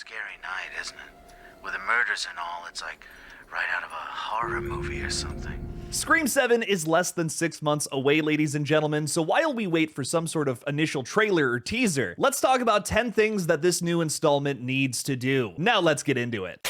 scary night, isn't it? With the murders and all, it's like right out of a horror movie or something. Scream 7 is less than 6 months away, ladies and gentlemen, so while we wait for some sort of initial trailer or teaser, let's talk about 10 things that this new installment needs to do. Now let's get into it.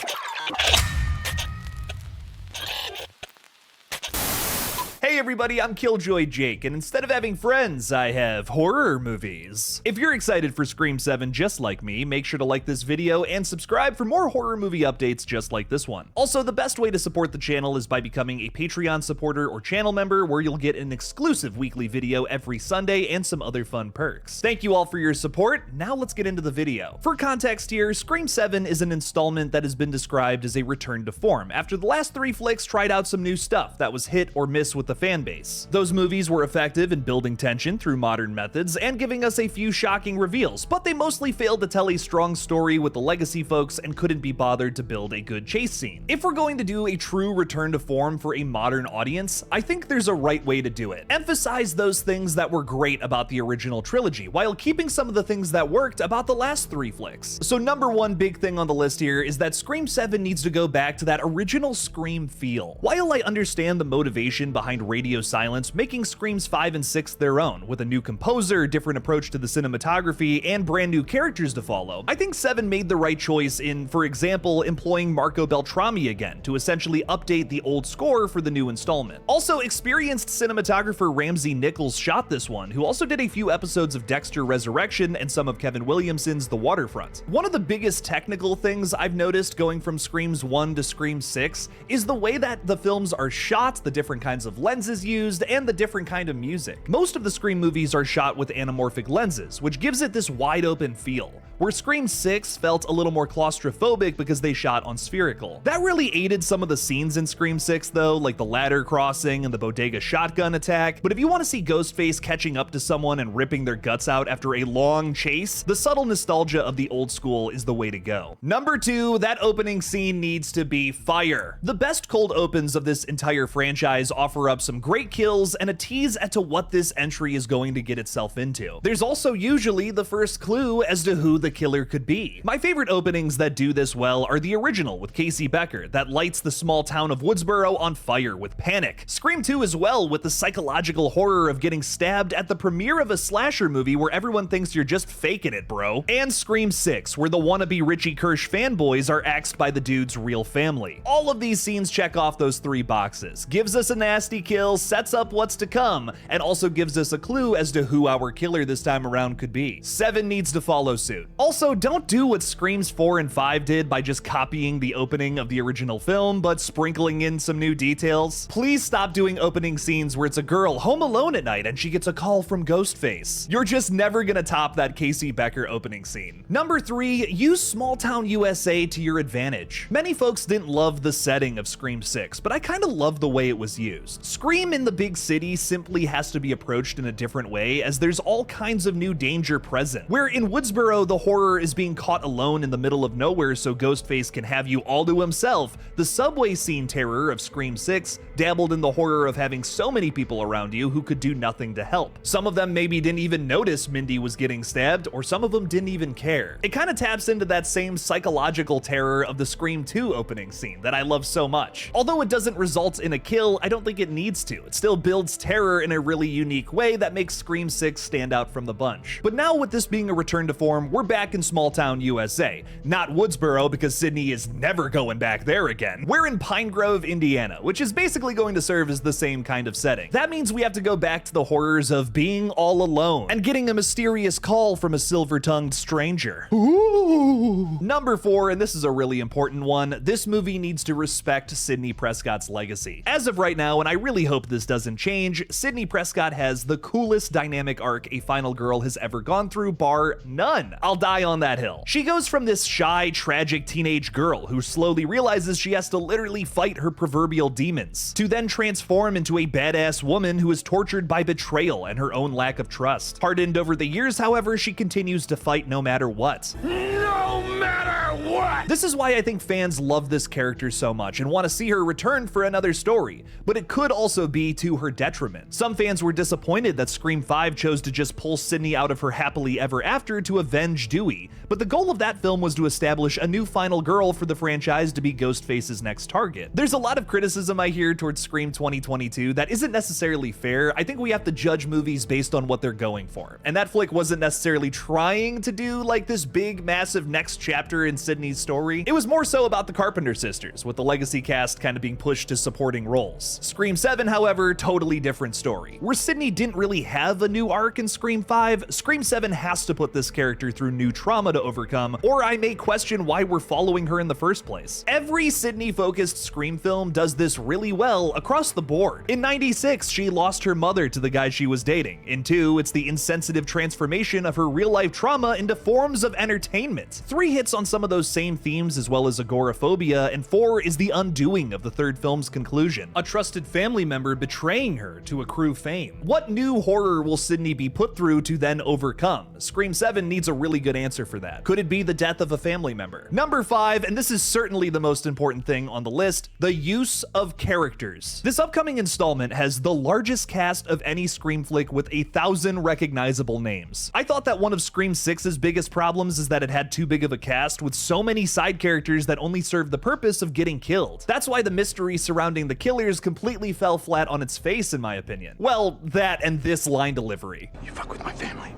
Hey everybody, I'm Killjoy Jake, and instead of having friends, I have horror movies. If you're excited for Scream 7 just like me, make sure to like this video and subscribe for more horror movie updates just like this one. Also, the best way to support the channel is by becoming a Patreon supporter or channel member, where you'll get an exclusive weekly video every Sunday and some other fun perks. Thank you all for your support. Now let's get into the video. For context here, Scream 7 is an installment that has been described as a return to form, after the last 3 flicks tried out some new stuff that was hit or miss with the fan base. Those movies were effective in building tension through modern methods and giving us a few shocking reveals, but they mostly failed to tell a strong story with the legacy folks and couldn't be bothered to build a good chase scene. If we're going to do a true return to form for a modern audience, I think there's a right way to do it. Emphasize those things that were great about the original trilogy, while keeping some of the things that worked about the last 3 flicks. So number one big thing on the list here is that Scream 7 needs to go back to that original Scream feel. While I understand the motivation behind radio silence, making Screams 5 and 6 their own, with a new composer, different approach to the cinematography, and brand new characters to follow, I think 7 made the right choice in, for example, employing Marco Beltrami again to essentially update the old score for the new installment. Also, experienced cinematographer Ramsey Nichols shot this one, who also did a few episodes of Dexter Resurrection and some of Kevin Williamson's The Waterfront. One of the biggest technical things I've noticed going from Screams 1 to Scream 6 is the way that the films are shot, the different kinds of lenses used, and the different kind of music. Most of the Scream movies are shot with anamorphic lenses, which gives it this wide open feel, where Scream 6 felt a little more claustrophobic because they shot on spherical. That really aided some of the scenes in Scream 6 though, like the ladder crossing and the bodega shotgun attack, but if you want to see Ghostface catching up to someone and ripping their guts out after a long chase, the subtle nostalgia of the old school is the way to go. Number 2, that opening scene needs to be fire. The best cold opens of this entire franchise offer up some great kills and a tease as to what this entry is going to get itself into. There's also usually the first clue as to who the killer could be. My favorite openings that do this well are the original with Casey Becker that lights the small town of Woodsboro on fire with panic. Scream 2 as well, with the psychological horror of getting stabbed at the premiere of a slasher movie where everyone thinks you're just faking it, bro. And Scream 6, where the wannabe Richie Kirsch fanboys are axed by the dude's real family. All of these scenes check off those 3 boxes. Gives us a nasty kill, sets up what's to come, and also gives us a clue as to who our killer this time around could be. 7 needs to follow suit. Also, don't do what Screams 4 and 5 did by just copying the opening of the original film, but sprinkling in some new details. Please stop doing opening scenes where it's a girl home alone at night and she gets a call from Ghostface. You're just never gonna top that Casey Becker opening scene. Number 3, use small town USA to your advantage. Many folks didn't love the setting of Scream 6, but I kinda love the way it was used. Scream in the big city simply has to be approached in a different way, as there's all kinds of new danger present. Where in Woodsboro, the horror is being caught alone in the middle of nowhere so Ghostface can have you all to himself, the subway scene terror of Scream 6 dabbled in the horror of having so many people around you who could do nothing to help. Some of them maybe didn't even notice Mindy was getting stabbed, or some of them didn't even care. It kind of taps into that same psychological terror of the Scream 2 opening scene that I love so much. Although it doesn't result in a kill, I don't think it needs to. It still builds terror in a really unique way that makes Scream 6 stand out from the bunch. But now with this being a return to form, we're back in small town USA. Not Woodsboro, because Sydney is never going back there again. We're in Pine Grove, Indiana, which is basically going to serve as the same kind of setting. That means we have to go back to the horrors of being all alone and getting a mysterious call from a silver-tongued stranger. Ooh. Number 4, and this is a really important one, this movie needs to respect Sidney Prescott's legacy. As of right now, and I really hope this doesn't change, Sidney Prescott has the coolest dynamic arc a final girl has ever gone through, bar none. I'll die on that hill. She goes from this shy, tragic teenage girl who slowly realizes she has to literally fight her proverbial demons, to then transform into a badass woman who is tortured by betrayal and her own lack of trust. Hardened over the years, however, she continues to fight no matter what. No matter what! die. This is why I think fans love this character so much and want to see her return for another story, but it could also be to her detriment. Some fans were disappointed that Scream 5 chose to just pull Sidney out of her happily ever after to avenge Dewey, but the goal of that film was to establish a new final girl for the franchise to be Ghostface's next target. There's a lot of criticism I hear towards Scream 2022 that isn't necessarily fair. I think we have to judge movies based on what they're going for, and that flick wasn't necessarily trying to do like this big massive next chapter in Sidney's story. It was more so about the Carpenter sisters, with the legacy cast kind of being pushed to supporting roles. Scream 7, however, totally different story. Where Sidney didn't really have a new arc in Scream 5, Scream 7 has to put this character through new trauma to overcome, or I may question why we're following her in the first place. Every Sidney-focused Scream film does this really well across the board. In 96, she lost her mother to the guy she was dating. In 2, it's the insensitive transformation of her real-life trauma into forms of entertainment. 3 hits on some of those same themes as well as agoraphobia, and 4 is the undoing of the third film's conclusion, a trusted family member betraying her to accrue fame. What new horror will Sidney be put through to then overcome? Scream 7 needs a really good answer for that. Could it be the death of a family member? Number 5, and this is certainly the most important thing on the list, the use of characters. This upcoming installment has the largest cast of any Scream flick with 1,000 recognizable names. I thought that one of Scream 6's biggest problems is that it had too big of a cast with so many side characters that only served the purpose of getting killed. That's why the mystery surrounding the killers completely fell flat on its face, in my opinion. Well, that and this line delivery. You fuck with my family,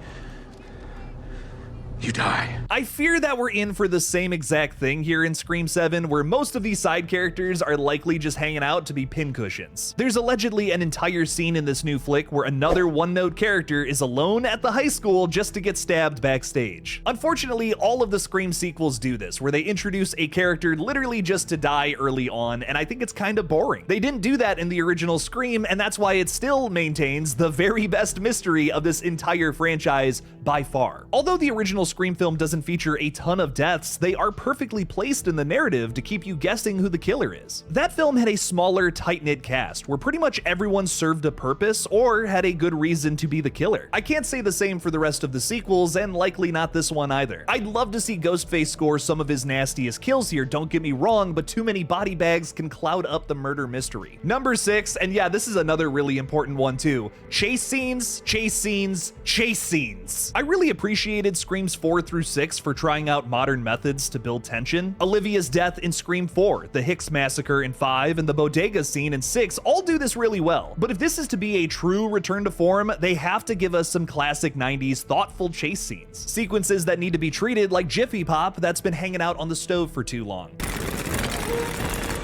you die. I fear that we're in for the same exact thing here in Scream 7, where most of these side characters are likely just hanging out to be pincushions. There's allegedly an entire scene in this new flick where another one-note character is alone at the high school just to get stabbed backstage. Unfortunately, all of the Scream sequels do this, where they introduce a character literally just to die early on, and I think it's kind of boring. They didn't do that in the original Scream, and that's why it still maintains the very best mystery of this entire franchise by far. Although the original Scream film doesn't feature a ton of deaths, they are perfectly placed in the narrative to keep you guessing who the killer is. That film had a smaller, tight-knit cast, where pretty much everyone served a purpose or had a good reason to be the killer. I can't say the same for the rest of the sequels, and likely not this one either. I'd love to see Ghostface score some of his nastiest kills here, don't get me wrong, but too many body bags can cloud up the murder mystery. Number 6, and yeah, this is another really important one too, chase scenes, chase scenes, chase scenes. I really appreciated Screams 4 through 6 for trying out modern methods to build tension. Olivia's death in Scream 4, the Hicks massacre in 5, and the bodega scene in 6 all do this really well. But if this is to be a true return to form, they have to give us some classic 90s thoughtful chase scenes. Sequences that need to be treated like Jiffy Pop that's been hanging out on the stove for too long.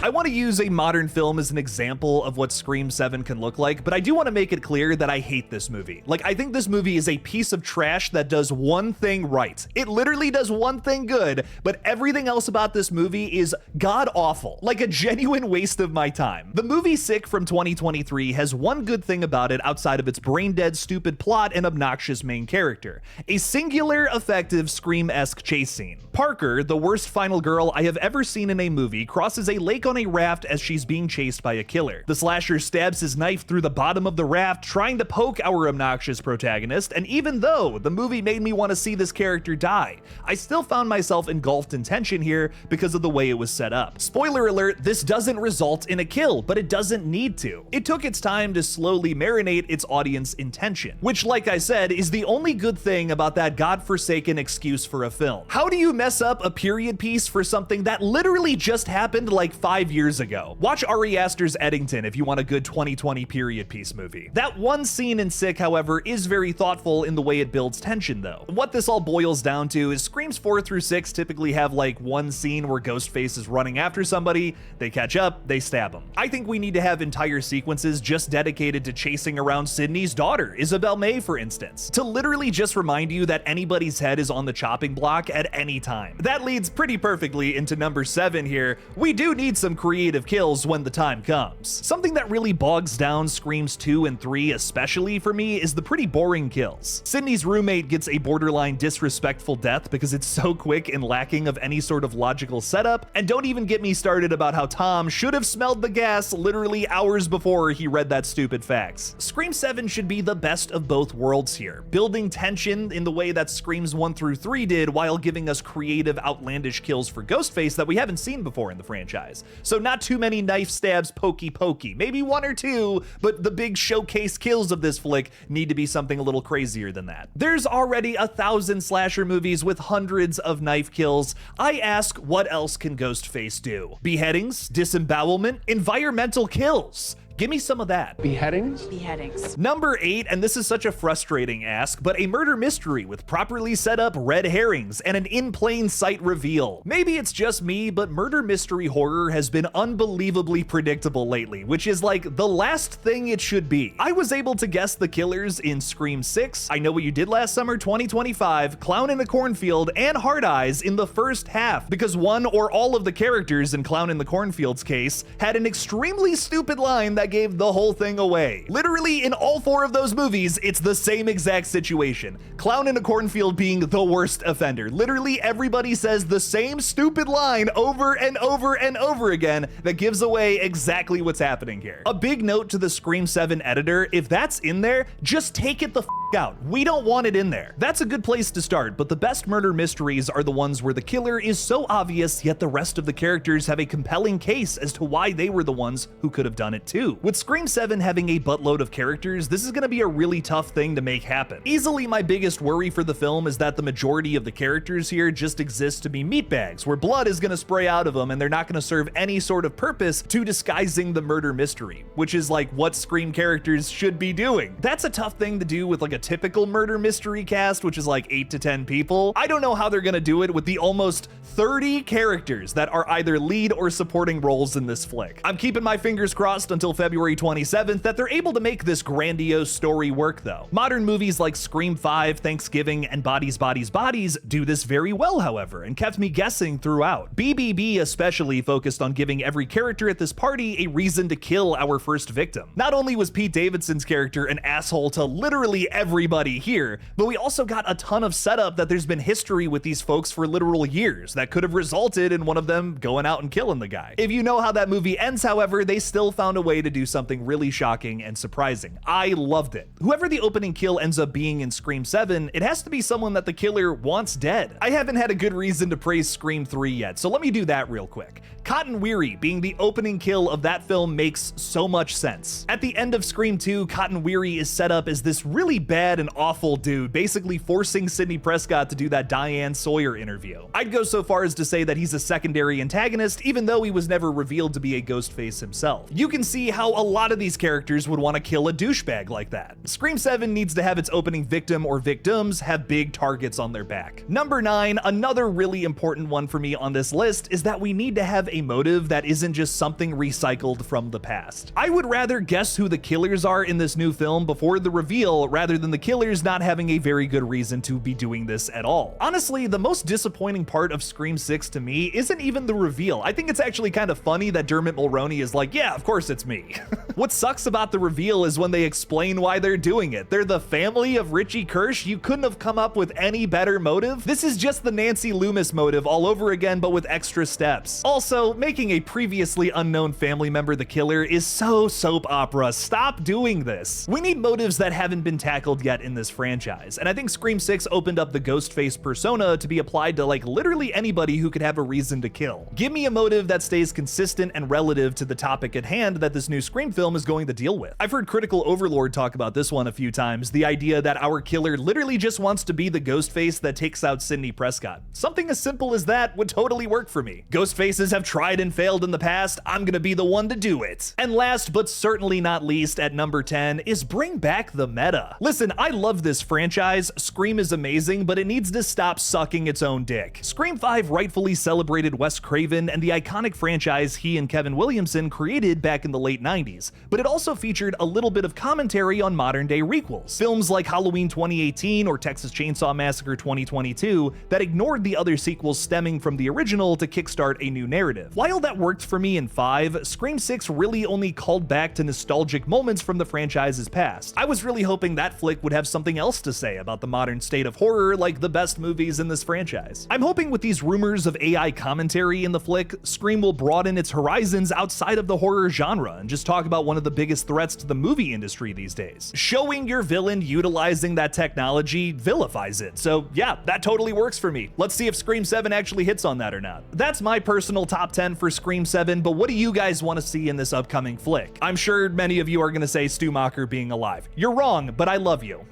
I want to use a modern film as an example of what Scream 7 can look like, but I do want to make it clear that I hate this movie. Like, I think this movie is a piece of trash that does one thing right. It literally does one thing good, but everything else about this movie is god-awful. Like a genuine waste of my time. The movie Sick from 2023 has one good thing about it outside of its brain-dead, stupid plot and obnoxious main character. A singular, effective Scream-esque chase scene. Parker, the worst final girl I have ever seen in a movie, crosses a lake on a raft as she's being chased by a killer. The slasher stabs his knife through the bottom of the raft, trying to poke our obnoxious protagonist, and even though the movie made me want to see this character die, I still found myself engulfed in tension here because of the way it was set up. Spoiler alert, this doesn't result in a kill, but it doesn't need to. It took its time to slowly marinate its audience in tension, which, like I said, is the only good thing about that godforsaken excuse for a film. How do you mess up a period piece for something that literally just happened like 5 years ago? Watch Ari Aster's Eddington if you want a good 2020 period piece movie. That one scene in Sick, however, is very thoughtful in the way it builds tension though. What this all boils down to is Screams 4 through 6 typically have like one scene where Ghostface is running after somebody, they catch up, they stab him. I think we need to have entire sequences just dedicated to chasing around Sidney's daughter, Isabel May for instance, to literally just remind you that anybody's head is on the chopping block at any time. That leads pretty perfectly into number 7 here. We do need some some creative kills when the time comes. Something that really bogs down Screams 2 and 3 especially for me is the pretty boring kills. Sydney's roommate gets a borderline disrespectful death because it's so quick and lacking of any sort of logical setup, and don't even get me started about how Tom should have smelled the gas literally hours before he read that stupid fax. Scream 7 should be the best of both worlds here, building tension in the way that Screams 1 through 3 did while giving us creative, outlandish kills for Ghostface that we haven't seen before in the franchise. So not too many knife stabs pokey, maybe one or two, but the big showcase kills of this flick need to be something a little crazier than that. There's already 1,000 slasher movies with hundreds of knife kills. I ask, what else can Ghostface do? Beheadings, disembowelment, environmental kills. Give me some of that. Beheadings? Beheadings. Number 8, and this is such a frustrating ask, but a murder mystery with properly set up red herrings and an in plain sight reveal. Maybe it's just me, but murder mystery horror has been unbelievably predictable lately, which is like the last thing it should be. I was able to guess the killers in Scream 6, I Know What You Did Last Summer 2025, Clown in the Cornfield, and Hard Eyes in the first half, because one or all of the characters in Clown in the Cornfield's case had an extremely stupid line that gave the whole thing away. Literally in all 4 of those movies, it's the same exact situation. Clown in a Cornfield being the worst offender. Literally everybody says the same stupid line over and over and over again that gives away exactly what's happening here. A big note to the Scream 7 editor, if that's in there, just take it the out. We don't want it in there. That's a good place to start, but the best murder mysteries are the ones where the killer is so obvious, yet the rest of the characters have a compelling case as to why they were the ones who could have done it too. With Scream 7 having a buttload of characters, this is going to be a really tough thing to make happen. Easily my biggest worry for the film is that the majority of the characters here just exist to be meatbags, where blood is going to spray out of them and they're not going to serve any sort of purpose to disguising the murder mystery, which is like what Scream characters should be doing. That's a tough thing to do with like a typical murder mystery cast, which is like 8 to 10 people. I don't know how they're gonna do it with the almost 30 characters that are either lead or supporting roles in this flick. I'm keeping my fingers crossed until February 27th that they're able to make this grandiose story work though. Modern movies like Scream 5, Thanksgiving, and Bodies, Bodies, Bodies do this very well, however, and kept me guessing throughout. BBB especially focused on giving every character at this party a reason to kill our first victim. Not only was Pete Davidson's character an asshole to literally everybody here, but we also got a ton of setup that there's been history with these folks for literal years that could have resulted in one of them going out and killing the guy. If you know how that movie ends, however, they still found a way to do something really shocking and surprising. I loved it. Whoever the opening kill ends up being in Scream 7, it has to be someone that the killer wants dead. I haven't had a good reason to praise Scream 3 yet, so let me do that real quick. Cotton Weary being the opening kill of that film makes so much sense. At the end of Scream 2, Cotton Weary is set up as this really bad and awful dude, basically forcing Sidney Prescott to do that Diane Sawyer interview. I'd go so far as to say that he's a secondary antagonist, even though he was never revealed to be a Ghostface himself. You can see how a lot of these characters would want to kill a douchebag like that. Scream 7 needs to have its opening victim or victims have big targets on their back. Number 9, another really important one for me on this list, is that we need to have a motive that isn't just something recycled from the past. I would rather guess who the killers are in this new film before the reveal rather than the killers not having a very good reason to be doing this at all. Honestly, the most disappointing part of Scream 6 to me isn't even the reveal. I think it's actually kind of funny that Dermot Mulroney is like, yeah, of course it's me. What sucks about the reveal is when they explain why they're doing it. They're the family of Richie Kirsch. You couldn't have come up with any better motive. This is just the Nancy Loomis motive all over again, but with extra steps. Also, making a previously unknown family member the killer is so soap opera. Stop doing this. We need motives that haven't been tackled yet in this franchise, and I think Scream 6 opened up the Ghostface persona to be applied to like literally anybody who could have a reason to kill. Give me a motive that stays consistent and relative to the topic at hand that this new Scream film is going to deal with. I've heard Critical Overlord talk about this one a few times, the idea that our killer literally just wants to be the Ghostface that takes out Sidney Prescott. Something as simple as that would totally work for me. Ghostfaces have tried and failed in the past, I'm gonna be the one to do it. And last but certainly not least, at number 10 is bring back the meta. Listen, Listen, I love this franchise. Scream is amazing, but it needs to stop sucking its own dick. Scream 5 rightfully celebrated Wes Craven and the iconic franchise he and Kevin Williamson created back in the late 90s, but it also featured a little bit of commentary on modern-day requels. Films like Halloween 2018 or Texas Chainsaw Massacre 2022 that ignored the other sequels stemming from the original to kickstart a new narrative. While that worked for me in 5, Scream 6 really only called back to nostalgic moments from the franchise's past. I was really hoping that flick would have something else to say about the modern state of horror, like the best movies in this franchise. I'm hoping with these rumors of AI commentary in the flick, Scream will broaden its horizons outside of the horror genre and just talk about one of the biggest threats to the movie industry these days. Showing your villain utilizing that technology vilifies it, so yeah, that totally works for me. Let's see if Scream 7 actually hits on that or not. That's my personal top 10 for Scream 7, but what do you guys want to see in this upcoming flick? I'm sure many of you are going to say Stu Macher being alive. You're wrong, but I love you.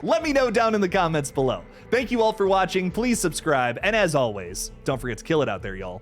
Let me know down in the comments below. Thank you all for watching, please subscribe, and as always, don't forget to kill it out there, y'all.